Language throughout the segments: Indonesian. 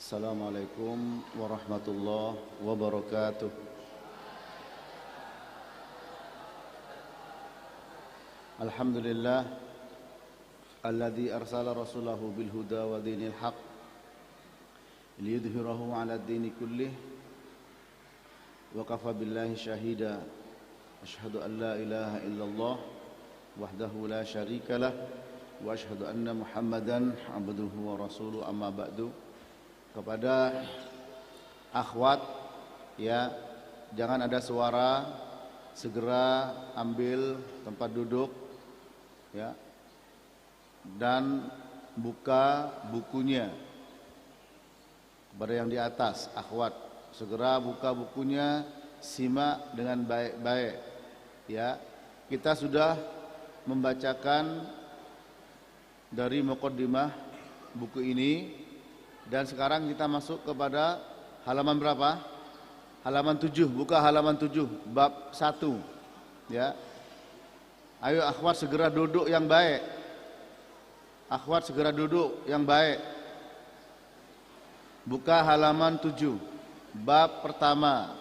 Assalamualaikum warahmatullahi wabarakatuh. Alhamdulillah alladzi arsala rasulahu bil huda wa dinil haq liyudhhirahu 'ala ad-dini kullih wa kafa billahi shahida. Asyhadu an la ilaha illallah wahdahu la syarikalah wa asyhadu anna Muhammadan abduhu wa rasuluhu, amma ba'du. Kepada akhwat, ya, jangan ada suara, segera ambil tempat duduk, ya, dan buka bukunya. Kepada yang di atas, akhwat, segera buka bukunya, simak dengan baik-baik, ya. Kita sudah membacakan dari muqaddimah buku ini. Dan sekarang kita masuk kepada halaman berapa? Halaman 7, buka halaman 7, bab 1. Ya. Ayo akhwat segera duduk yang baik. Akhwat segera duduk yang baik. Buka halaman 7, bab pertama.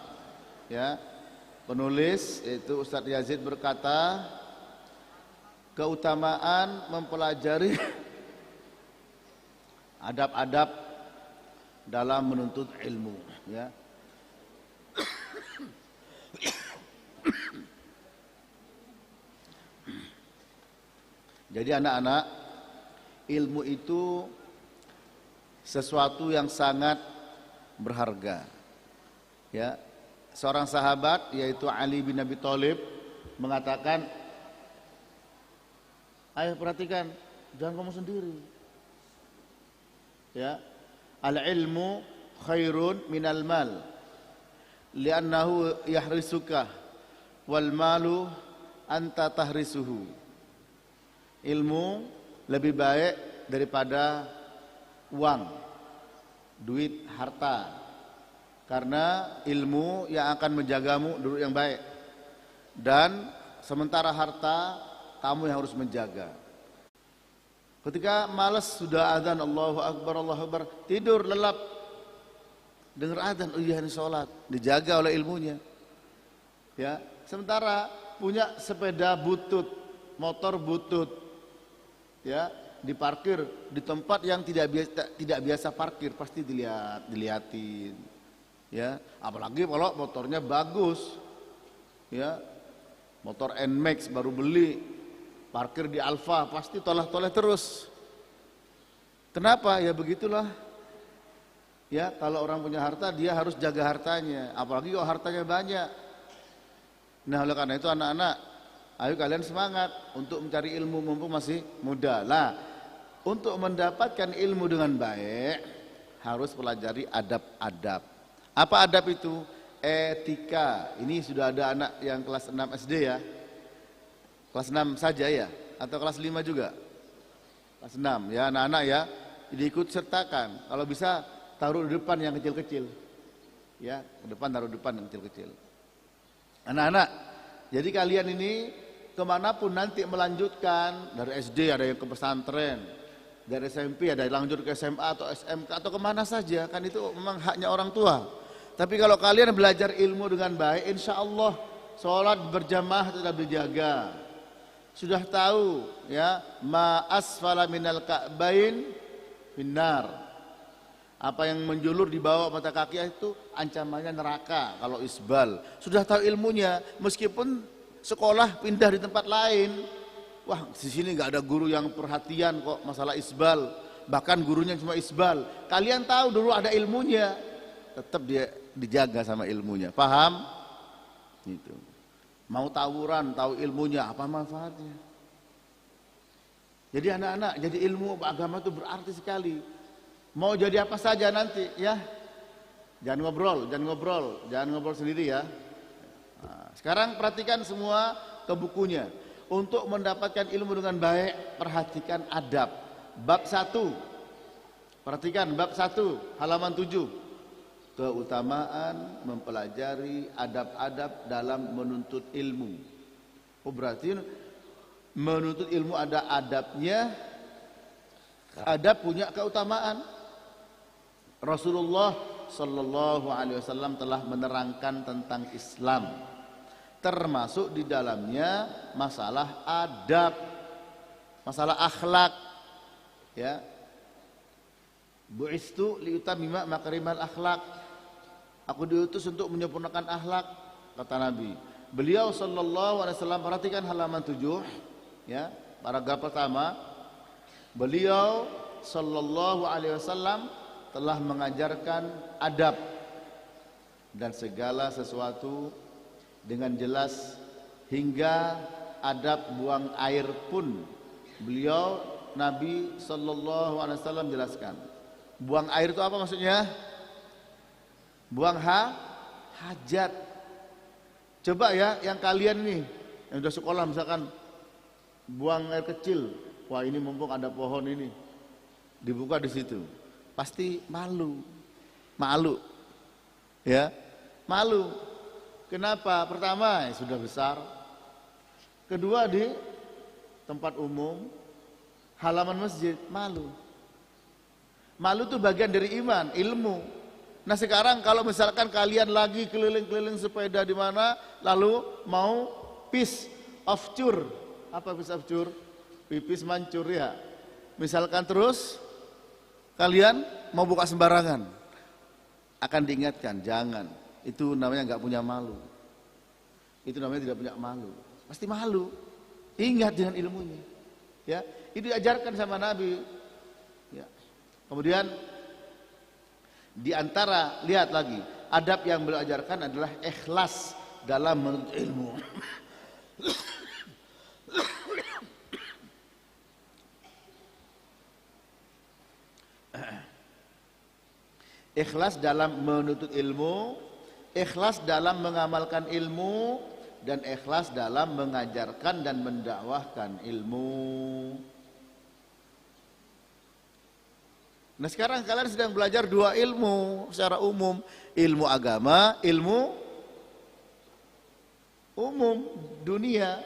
Ya. Penulis yaitu Ustaz Yazid berkata, keutamaan mempelajari adab-adab dalam menuntut ilmu, ya. Jadi anak-anak, ilmu itu sesuatu yang sangat berharga, ya. Seorang sahabat yaitu Ali bin Abi Thalib mengatakan, ayo perhatikan, jangan kamu sendiri, ya. Al-ilmu khairun minal mal li'annahu yahrisuka wal malu anta tahrisuhu. Ilmu lebih baik daripada uang, duit, harta, karena ilmu yang akan menjagamu duduk yang baik, dan sementara harta kamu yang harus menjaga. Ketika malas sudah azan Allahu Akbar, tidur lelap, dengar azan, oh iya ini sholat, dijaga oleh ilmunya, ya. Sementara punya sepeda butut, motor butut, ya, diparkir di tempat yang tidak biasa parkir, pasti dilihatin, ya. Apalagi kalau motornya bagus, ya, motor NMAX baru beli, parkir di Alfa, pasti toleh-toleh terus. Kenapa? Ya begitulah. Ya, kalau orang punya harta, dia harus jaga hartanya. Apalagi kalau hartanya banyak. Nah, oleh karena itu anak-anak, ayo kalian semangat untuk mencari ilmu mumpung masih muda. Lah, untuk mendapatkan ilmu dengan baik, harus pelajari adab-adab. Apa adab itu? Etika. Ini sudah ada anak yang kelas 6 SD, ya. Kelas 6 saja, ya, atau kelas 5 juga? Kelas 6, ya, anak-anak, ya, diikut sertakan. Kalau bisa taruh di depan yang kecil-kecil, ya, ke depan taruh di depan yang kecil-kecil. Anak-anak, jadi kalian ini kemanapun nanti melanjutkan, dari SD ada yang ke pesantren, dari SMP ada yang lanjut ke SMA atau SMK atau kemana saja, kan itu memang haknya orang tua. Tapi kalau kalian belajar ilmu dengan baik, insya Allah sholat berjamaah tetap dijaga. Sudah tahu, ya, ma asfala minal ka'bain finnar. Apa yang menjulur di bawah mata kaki itu ancamannya neraka kalau isbal. Sudah tahu ilmunya, meskipun sekolah pindah di tempat lain. Wah, di sini nggak ada guru yang perhatian kok masalah isbal. Bahkan gurunya cuma isbal. Kalian tahu dulu ada ilmunya, tetap dia dijaga sama ilmunya. Paham? Itu. Mau tawuran, tahu ilmunya, apa manfaatnya? Jadi anak-anak, jadi ilmu agama itu berarti sekali. Mau jadi apa saja nanti, ya. Jangan ngobrol sendiri, ya. Nah, sekarang perhatikan semua ke bukunya. Untuk mendapatkan ilmu dengan baik, perhatikan adab. Bab 1. Perhatikan bab 1, halaman 7. Keutamaan mempelajari adab-adab dalam menuntut ilmu. Oh, berarti menuntut ilmu ada adabnya, adab punya keutamaan. Rasulullah sallallahu alaihi wasallam telah menerangkan tentang Islam, termasuk di dalamnya masalah adab, masalah akhlak, ya. Bu'istu liutammima makarimal akhlak. Aku diutus untuk menyempurnakan akhlak, kata Nabi. Beliau sallallahu alaihi wasallam, perhatikan halaman 7, ya, paragraf pertama. Beliau sallallahu alaihi wasallam telah mengajarkan adab dan segala sesuatu dengan jelas, hingga adab buang air pun beliau Nabi sallallahu alaihi wasallam jelaskan. Buang air itu apa maksudnya? Buang hajat. Coba ya, yang kalian nih yang sudah sekolah misalkan buang air kecil, wah ini mumpung ada pohon ini, dibuka di situ, pasti malu, ya, malu. Kenapa? Pertama, ya sudah besar. Kedua, di tempat umum, halaman masjid, malu. Malu itu bagian dari iman, ilmu. Nah sekarang kalau misalkan kalian lagi keliling-keliling sepeda di mana, lalu mau piece of cure. Apa piece of cure? Pipis mancur, ya. Misalkan terus kalian mau buka sembarangan, akan diingatkan, jangan. Itu namanya nggak punya malu. Itu namanya tidak punya malu. Pasti malu. Ingat dengan ilmunya. Ya, itu diajarkan sama Nabi. Ya. Kemudian di antara, lihat lagi, adab yang beliau ajarkan adalah ikhlas dalam menuntut ilmu. Ikhlas dalam menuntut ilmu, ikhlas dalam mengamalkan ilmu, dan ikhlas dalam mengajarkan dan mendakwahkan ilmu. Nah sekarang kalian sedang belajar dua ilmu secara umum, ilmu agama, ilmu umum dunia,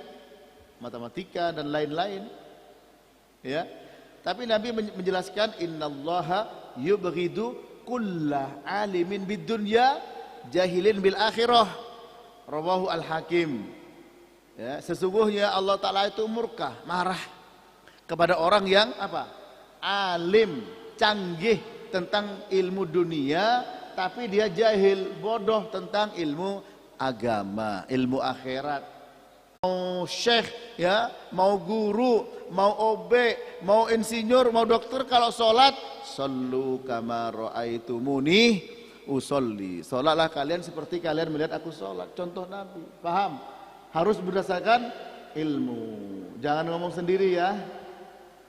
matematika dan lain-lain, ya. Tapi Nabi menjelaskan, innallaha yubghidu kulla alimin bid dunya jahilin bil akhirah, rawahu al-Hakim. Ya, sesungguhnya Allah Ta'ala itu murka, marah kepada orang yang apa? Alim, canggih tentang ilmu dunia, tapi dia jahil, bodoh tentang ilmu agama, ilmu akhirat. Mau syekh, ya, mau guru, mau OB, mau insinyur, mau dokter, kalau sholat, sallu kama ra'aitumuni usolli, sholatlah kalian seperti kalian melihat aku sholat. Contoh Nabi, paham? Harus berdasarkan ilmu. Jangan ngomong sendiri, ya.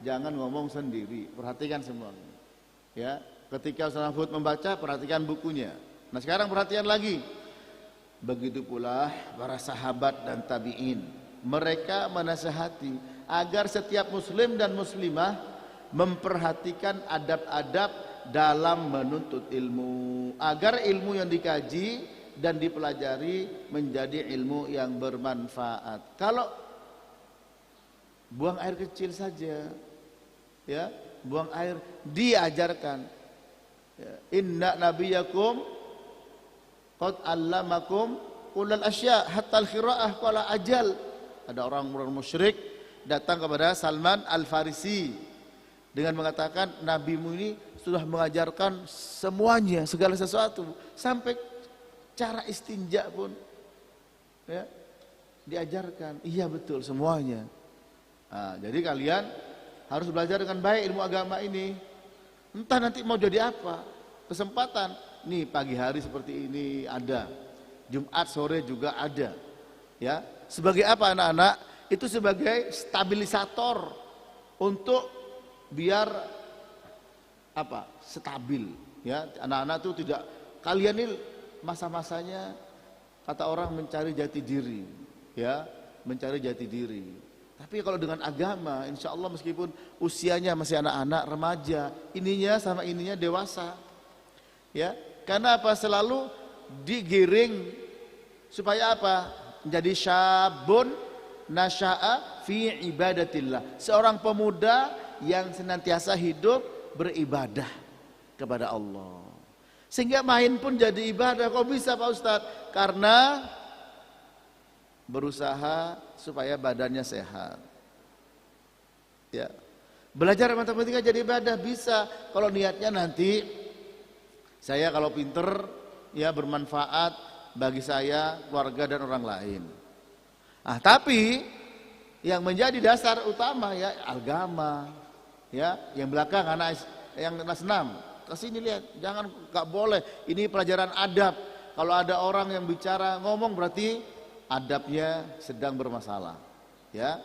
Jangan ngomong sendiri. Perhatikan semuanya. Ya, ketika Ustaz Mahfud membaca, perhatikan bukunya. Nah sekarang perhatian lagi. Begitu pula para sahabat dan tabi'in, mereka menasihati agar setiap muslim dan muslimah memperhatikan adab-adab dalam menuntut ilmu, agar ilmu yang dikaji dan dipelajari menjadi ilmu yang bermanfaat. Kalau buang air kecil saja, ya, buang air, diajarkan, ya, inna nabiyakum qad allamakum ulal asya hatta al-khira'ah qala ajal. Ada orang musyrik datang kepada Salman Al-Farisi dengan mengatakan, nabimu ini sudah mengajarkan semuanya, segala sesuatu, sampai cara istinja pun, ya, diajarkan. Iya betul semuanya. Nah, jadi kalian harus belajar dengan baik ilmu agama ini. Entah nanti mau jadi apa, kesempatan. Nih pagi hari seperti ini ada, Jumat sore juga ada, ya. Sebagai apa anak-anak? Itu sebagai stabilisator untuk biar apa? Stabil, ya. Anak-anak itu tidak, kalian ini masa-masanya kata orang mencari jati diri, ya, mencari jati diri. Tapi kalau dengan agama, insya Allah meskipun usianya masih anak-anak, remaja, ininya sama ininya dewasa, ya. Karena apa? Selalu digiring supaya apa? Menjadi syabun nasya'a fi ibadatillah, seorang pemuda yang senantiasa hidup beribadah, kepada Allah. Sehingga main pun jadi ibadah. Kok bisa Pak Ustadz? Karena berusaha supaya badannya sehat. Ya. Belajar matematika jadi ibadah bisa kalau niatnya nanti saya kalau pinter ya bermanfaat bagi saya, keluarga dan orang lain. Tapi yang menjadi dasar utama ya agama. Ya, yang belakang anak yang kelas 6. Kesini lihat, jangan enggak boleh. Ini pelajaran adab. Kalau ada orang yang bicara ngomong berarti adabnya sedang bermasalah. Ya.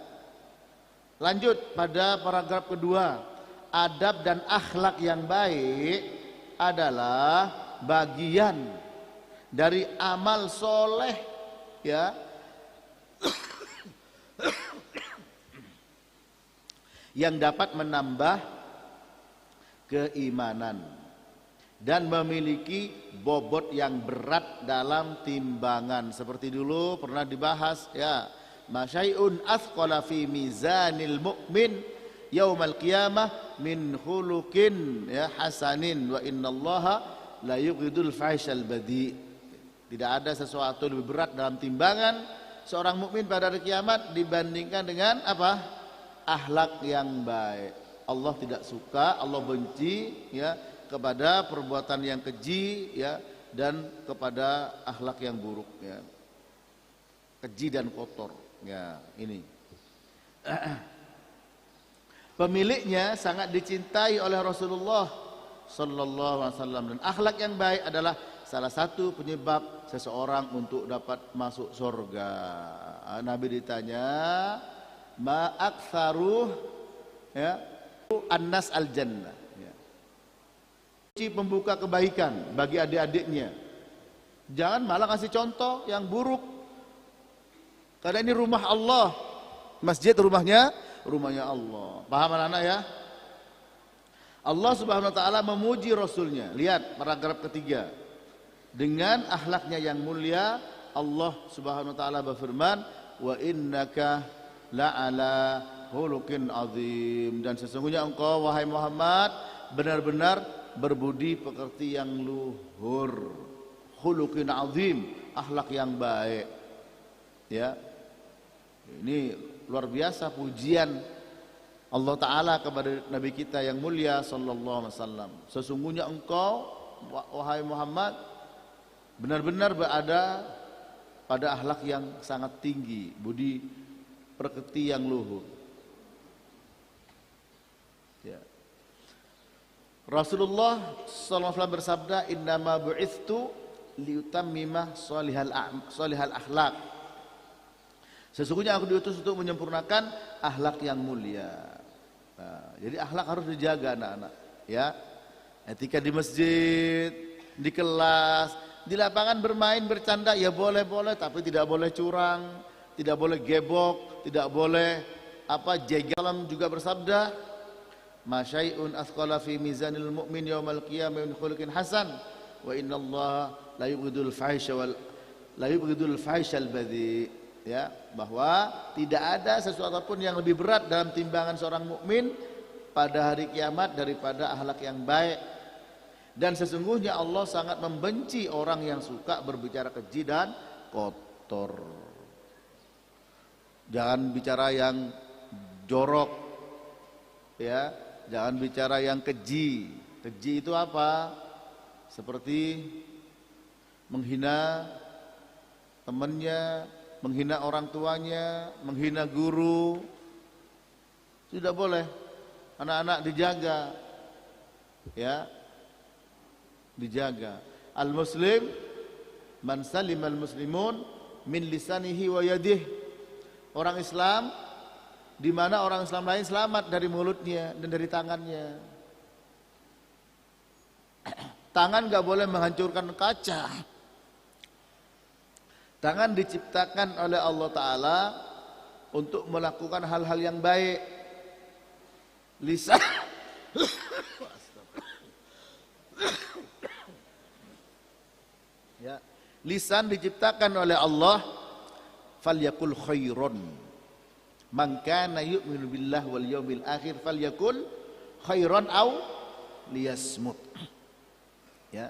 Lanjut pada paragraf kedua, adab dan akhlak yang baik adalah bagian dari amal soleh, ya, yang dapat menambah keimanan dan memiliki bobot yang berat dalam timbangan. Seperti dulu pernah dibahas, ya. Masyai'un athqala fi mizanil mu'min yaumal qiyamah min khuluqin ya hasanin wa innallaha la yughidul fahisyal badi. Tidak ada sesuatu lebih berat dalam timbangan seorang mukmin pada hari kiamat dibandingkan dengan apa? Akhlak yang baik. Allah tidak suka, Allah benci ya kepada perbuatan yang keji ya dan kepada akhlak yang buruk ya. Keji dan kotor. Ya, ini. Pemiliknya sangat dicintai oleh Rasulullah sallallahu alaihi wasallam dan akhlak yang baik adalah salah satu penyebab seseorang untuk dapat masuk surga. Nabi ditanya, "Ma aktsaru ya annas al-jannah." Ya. Pembuka kebaikan bagi adik-adiknya. Jangan malah kasih contoh yang buruk. Karena ini rumah Allah, masjid rumahnya Allah. Paham anak-anak ya? Allah Subhanahu Wa Taala memuji Rasulnya. Lihat paragraf ketiga. Dengan akhlaknya yang mulia, Allah Subhanahu Wa Taala berfirman, wa innaka la'ala khuluqin azim. Dan sesungguhnya engkau wahai Muhammad benar-benar berbudi pekerti yang luhur. Khuluqin azim, akhlak yang baik. Ya. Ini luar biasa pujian Allah Ta'ala kepada Nabi kita yang mulia sallallahu alaihi wasallam. Sesungguhnya engkau wahai Muhammad benar-benar berada pada akhlak yang sangat tinggi, budi pekerti yang luhur. Ya. Rasulullah sallallahu alaihi wasallam bersabda, "Innama bu'itstu liutammima shalihal akhlak." Sesungguhnya aku diutus untuk menyempurnakan akhlak yang mulia. Nah, jadi akhlak harus dijaga anak-anak. Ya, etika di masjid, di kelas, di lapangan bermain bercanda ya boleh-boleh, tapi tidak boleh curang, tidak boleh gebok, tidak boleh jegal. Juga bersabda, "Masyai'un athqala fi mizanil mu'min yaumal qiyamah min khuluqin hasan, wa innallaha la yubghidul fahishal badi." Ya, bahwa tidak ada sesuatu pun yang lebih berat dalam timbangan seorang mukmin pada hari kiamat daripada akhlak yang baik. Dan sesungguhnya Allah sangat membenci orang yang suka berbicara keji dan kotor. Jangan bicara yang jorok. Ya, jangan bicara yang keji. Keji itu apa? Seperti menghina temannya, menghina orang tuanya, menghina guru. Tidak boleh. Anak-anak dijaga. Ya. Dijaga. Al-muslim man salimal muslimun min lisanihi wa yadihi. Orang Islam di mana orang Islam lain selamat dari mulutnya dan dari tangannya. Tangan enggak boleh menghancurkan kaca. Tangan diciptakan oleh Allah Ta'ala untuk melakukan hal-hal yang baik. Lisan ya, lisan diciptakan oleh Allah, falyakul khairon. Man kana yu'minu billah wal yawmil akhir falyakul khairon au liyasmut. Ya.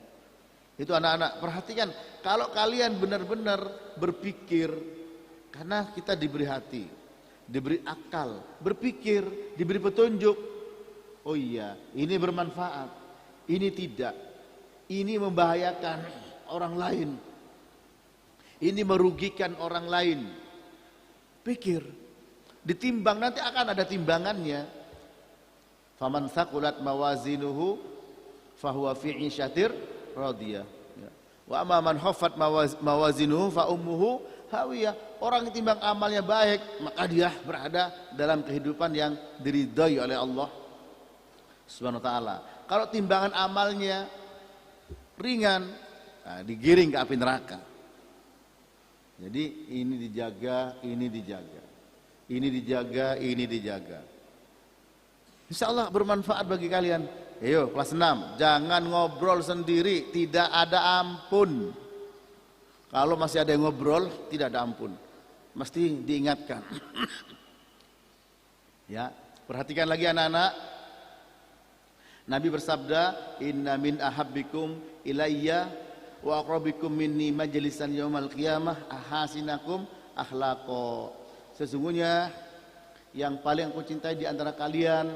Itu anak-anak, perhatikan, kalau kalian benar-benar berpikir, karena kita diberi hati, diberi akal, berpikir, diberi petunjuk. Oh iya, ini bermanfaat, ini tidak, ini membahayakan orang lain, ini merugikan orang lain. Pikir, ditimbang, nanti akan ada timbangannya. Faman thaqulat mawazinuhu fahuwa fi 'isyatir radiyah. Wa amma man khaffat mawazinuhu fa ummuhu hawiyah. Orang yang timbang amalnya baik, maka dia berada dalam kehidupan yang diridhai oleh Allah Subhanahu wa taala. Kalau timbangan amalnya ringan, nah, digiring ke api neraka. Jadi ini dijaga, ini dijaga. Ini dijaga, ini dijaga. Insya Allah bermanfaat bagi kalian. Ayo kelas 6, jangan ngobrol sendiri, tidak ada ampun. Kalau masih ada yang ngobrol, tidak ada ampun. Mesti diingatkan. Ya, perhatikan lagi anak-anak. Nabi bersabda, "Inna min ahabbikum ilayya wa aqrabikum minni majlisan yaumal qiyamah ahasinakum akhlaqa." Sesungguhnya yang paling aku cintai di antara kalian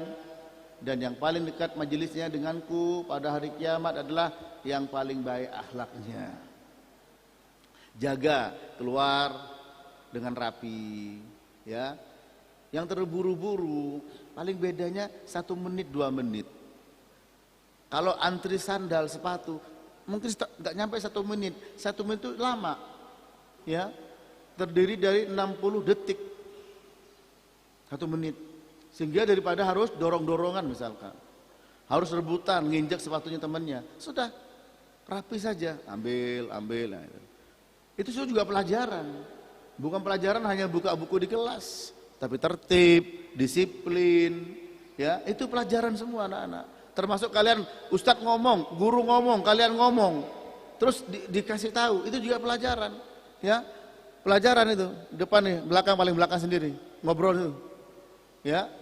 dan yang paling dekat majelisnya denganku pada hari kiamat adalah yang paling baik akhlaknya. Jaga keluar dengan rapi, ya. Yang terburu-buru paling bedanya 1 menit 2 menit. Kalau antri sandal sepatu mungkin nggak nyampe 1 menit. 1 menit itu lama, ya. Terdiri dari 60 detik 1 menit. Sehingga daripada harus dorong-dorongan misalkan, harus rebutan nginjak sepatunya temannya, sudah rapi saja, ambil. Nah, itu juga pelajaran. Bukan pelajaran hanya buka buku di kelas, tapi tertib, disiplin, ya itu pelajaran semua anak-anak. Termasuk kalian, ustadz ngomong, guru ngomong, kalian ngomong, terus dikasih tahu, itu juga pelajaran, ya pelajaran itu. Depan nih, belakang paling belakang sendiri, ngobrol itu, ya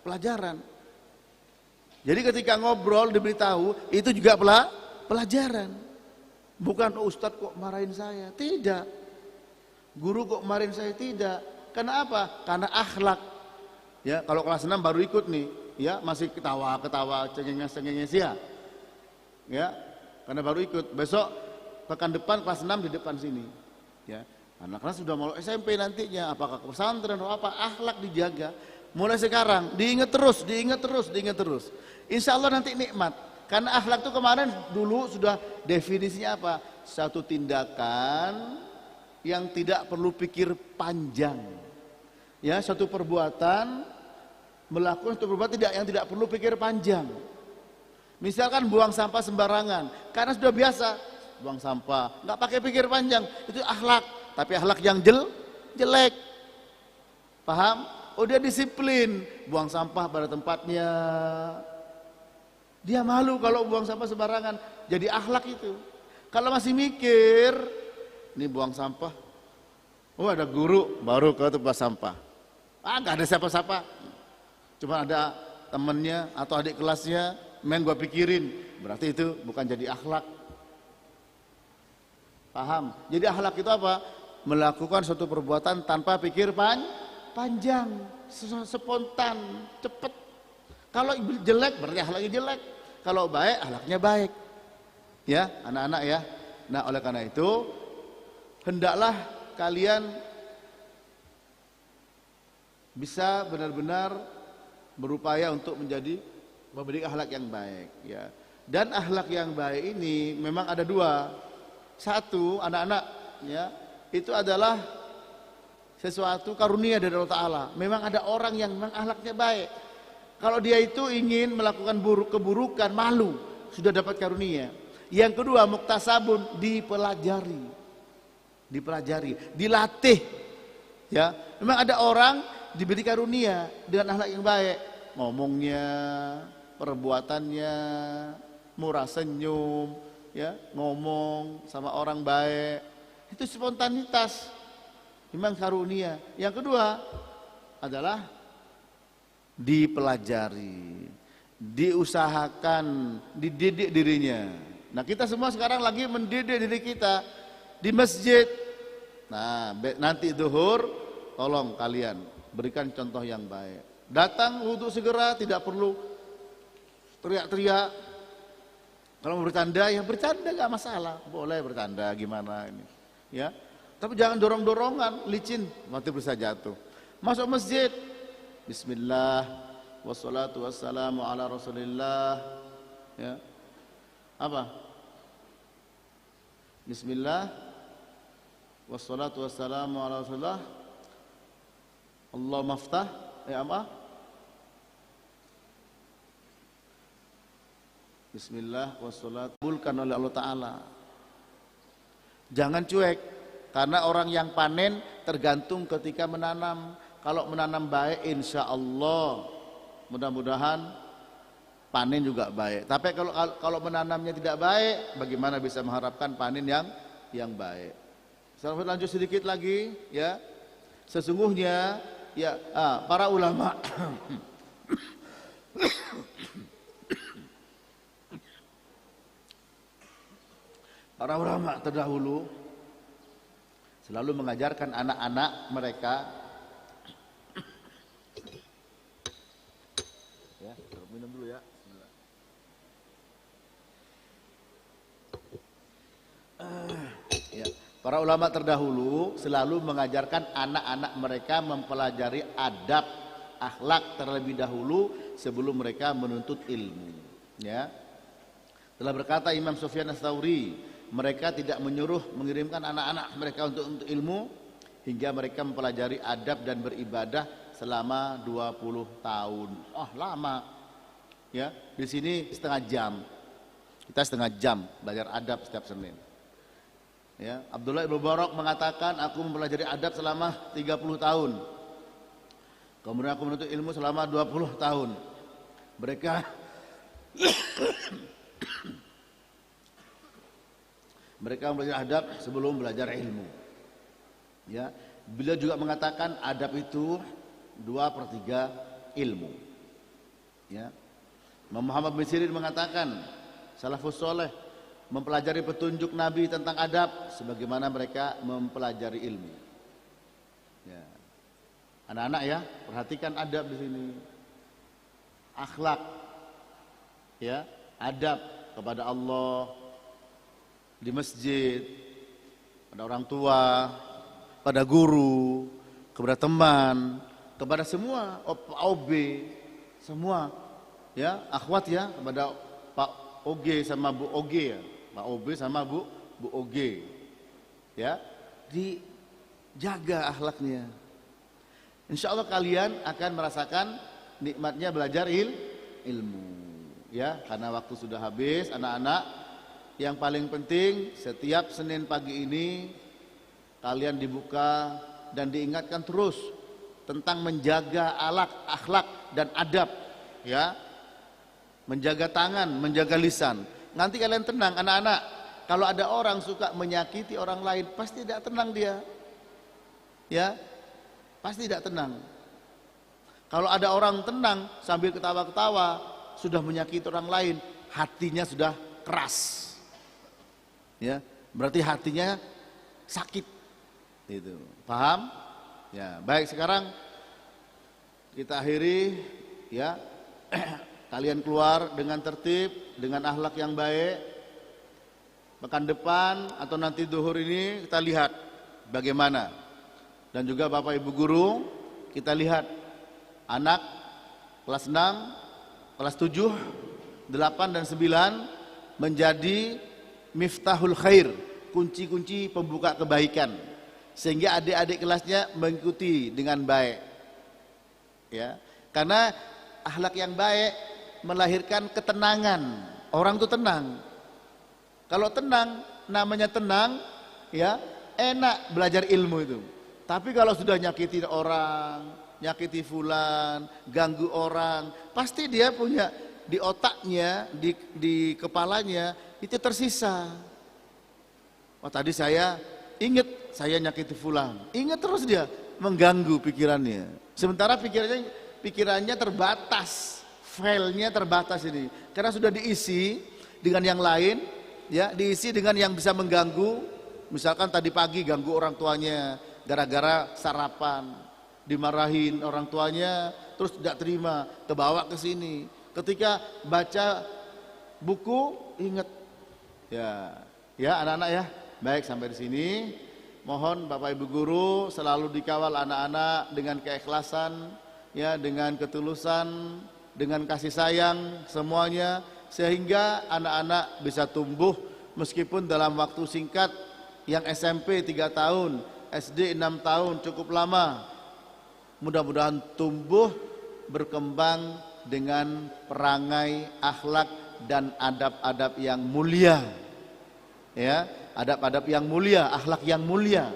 pelajaran. Jadi ketika ngobrol diberitahu, itu juga pelajaran. Bukan ustadz kok marahin saya, tidak. Guru kok marahin saya, tidak. Kenapa? Karena akhlak. Ya, kalau kelas 6 baru ikut nih, ya masih ketawa, cengenges ya. Ya, karena baru ikut. Besok pekan depan kelas 6 di depan sini. Ya, anak-anak sudah mau SMP nantinya, apakah ke pesantren atau apa, akhlak dijaga. Mulai sekarang diingat terus. Insya Allah nanti nikmat. Karena akhlak itu kemarin dulu sudah definisinya apa? Satu tindakan yang tidak perlu pikir panjang. Ya, satu perbuatan, melakukan satu perbuatan yang tidak perlu pikir panjang. Misalkan buang sampah sembarangan, karena sudah biasa buang sampah, nggak pakai pikir panjang, itu akhlak. Tapi akhlak yang jelek, paham? Oh dia disiplin, buang sampah pada tempatnya. Dia malu kalau buang sampah sembarangan. Jadi akhlak itu. Kalau masih mikir, ini buang sampah. Oh ada guru baru ke tempat sampah. Nggak ada siapa-siapa. Cuma ada temennya atau adik kelasnya, main gua pikirin. Berarti itu bukan jadi akhlak. Paham? Jadi akhlak itu apa? Melakukan suatu perbuatan tanpa pikir panjang, spontan, cepet. Kalau jelek berarti akhlaknya jelek. Kalau baik akhlaknya baik. Ya, anak-anak ya. Nah, oleh karena itu hendaklah kalian bisa benar-benar berupaya untuk memberi akhlak yang baik, ya. Dan akhlak yang baik ini memang ada 2. Satu, anak-anak, ya, itu adalah sesuatu karunia dari Allah Ta'ala. Memang ada orang yang memang akhlaknya baik. Kalau dia itu ingin melakukan keburukan, malu, sudah dapat karunia. Yang kedua, muktasabun, dipelajari, dilatih. Ya, memang ada orang diberi karunia dengan akhlak yang baik. Ngomongnya, perbuatannya, murah senyum, ya, ngomong sama orang baik. Itu spontanitas. Memang karunia. Yang kedua adalah dipelajari, diusahakan, dididik dirinya, Nah kita semua sekarang lagi mendidik diri kita di masjid. Nah nanti zuhur tolong kalian berikan contoh yang baik. Datang wudhu segera, tidak perlu teriak-teriak. Kalau mau bercanda ya bercanda, gak masalah, boleh bercanda gimana ini ya. Tapi jangan dorong-dorongan, licin, nanti bisa jatuh. Masuk masjid, bismillah, wassalatu wassalamu ala rasulillah ya. Apa? Bismillah, wassalatu wassalamu ala rasulillah, Allah maftah, apa? Bismillah, wassalatu, dikabulkan oleh Allah Ta'ala. Jangan cuek, karena orang yang panen tergantung ketika menanam. Kalau menanam baik, insya Allah mudah-mudahan panen juga baik. Tapi kalau menanamnya tidak baik, bagaimana bisa mengharapkan panen yang baik? Saya lanjut sedikit lagi ya. Sesungguhnya ya para ulama para ulama terdahulu selalu mengajarkan anak-anak mereka ya, minum dulu ya. Ya, para ulama terdahulu selalu mengajarkan anak-anak mereka mempelajari adab, akhlak terlebih dahulu sebelum mereka menuntut ilmu. Ya, telah berkata Imam Sufyan Ats-Tsauri, mereka tidak menyuruh mengirimkan anak-anak mereka untuk ilmu hingga mereka mempelajari adab dan beribadah selama 20 tahun. Oh lama. Ya, di sini setengah jam. Kita setengah jam belajar adab setiap Senin. Ya, Abdullah Ibn Mubarak mengatakan aku mempelajari adab selama 30 tahun. Kemudian aku menuntut ilmu selama 20 tahun. Mereka belajar adab sebelum belajar ilmu. Ya, beliau juga mengatakan adab itu 2/3 ilmu. Ya. Muhammad bin Sirin mengatakan salafus soleh mempelajari petunjuk Nabi tentang adab sebagaimana mereka mempelajari ilmu. Ya. Anak-anak ya, perhatikan adab di sini. Akhlak. Ya, adab kepada Allah di masjid, pada orang tua, pada guru, kepada teman, kepada semua, OB, semua. Ya, akhwat ya, kepada Pak Oge sama Bu Oge ya. Pak OB sama Bu Oge. Ya, dijaga akhlaknya. Insya Allah kalian akan merasakan nikmatnya belajar ilmu. Ya, karena waktu sudah habis, anak-anak. Yang paling penting setiap Senin pagi ini kalian dibuka dan diingatkan terus tentang menjaga akhlak dan adab. Ya, menjaga tangan, menjaga lisan. Nanti kalian tenang anak-anak. Kalau ada orang suka menyakiti orang lain, pasti tidak tenang dia. Ya, pasti tidak tenang. Kalau ada orang tenang sambil ketawa-ketawa, sudah menyakiti orang lain, hatinya sudah keras. Ya, berarti hatinya sakit. Itu. Paham? Ya, baik sekarang kita akhiri ya. Kalian keluar dengan tertib, dengan akhlak yang baik. Pekan depan atau nanti zuhur ini kita lihat bagaimana. Dan juga Bapak Ibu guru, kita lihat anak kelas 6, kelas 7, 8 dan 9 menjadi miftahul khair, kunci-kunci pembuka kebaikan. Sehingga adik-adik kelasnya mengikuti dengan baik. Ya, karena akhlak yang baik melahirkan ketenangan. Orang itu tenang. Kalau tenang, namanya tenang, ya enak belajar ilmu itu. Tapi kalau sudah nyakiti orang, nyakiti fulan, ganggu orang, pasti dia punya di otaknya, di kepalanya itu tersisa. Oh tadi saya ingat saya nyakiti fulan, ingat terus dia mengganggu pikirannya. Sementara pikirannya terbatas, filenya terbatas ini, karena sudah diisi dengan yang lain, ya diisi dengan yang bisa mengganggu. Misalkan tadi pagi ganggu orang tuanya gara-gara sarapan, dimarahin orang tuanya, terus tidak terima, terbawa ke sini. Ketika baca buku ingat, ya anak-anak ya. Baik, sampai di sini. Mohon Bapak Ibu guru selalu dikawal anak-anak dengan keikhlasan, ya, dengan ketulusan, dengan kasih sayang semuanya, sehingga anak-anak bisa tumbuh meskipun dalam waktu singkat. Yang SMP 3 tahun, SD 6 tahun cukup lama. Mudah-mudahan tumbuh berkembang dengan perangai, akhlak dan adab-adab yang mulia. Ya, adab-adab yang mulia, akhlak yang mulia.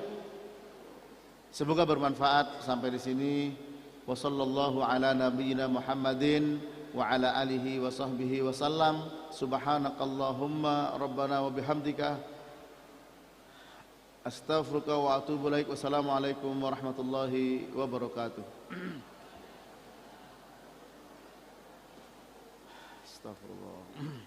Semoga bermanfaat. Sampai di sini. Wassallallahu ala nabiyyina Muhammadin wa ala alihi wa sahbihi wasallam. Subhanakallahumma rabbana wa bihamdika astaghfiruka wa atubu ilaik. Wassalamualaikum warahmatullahi wabarakatuh. Astagfirullah.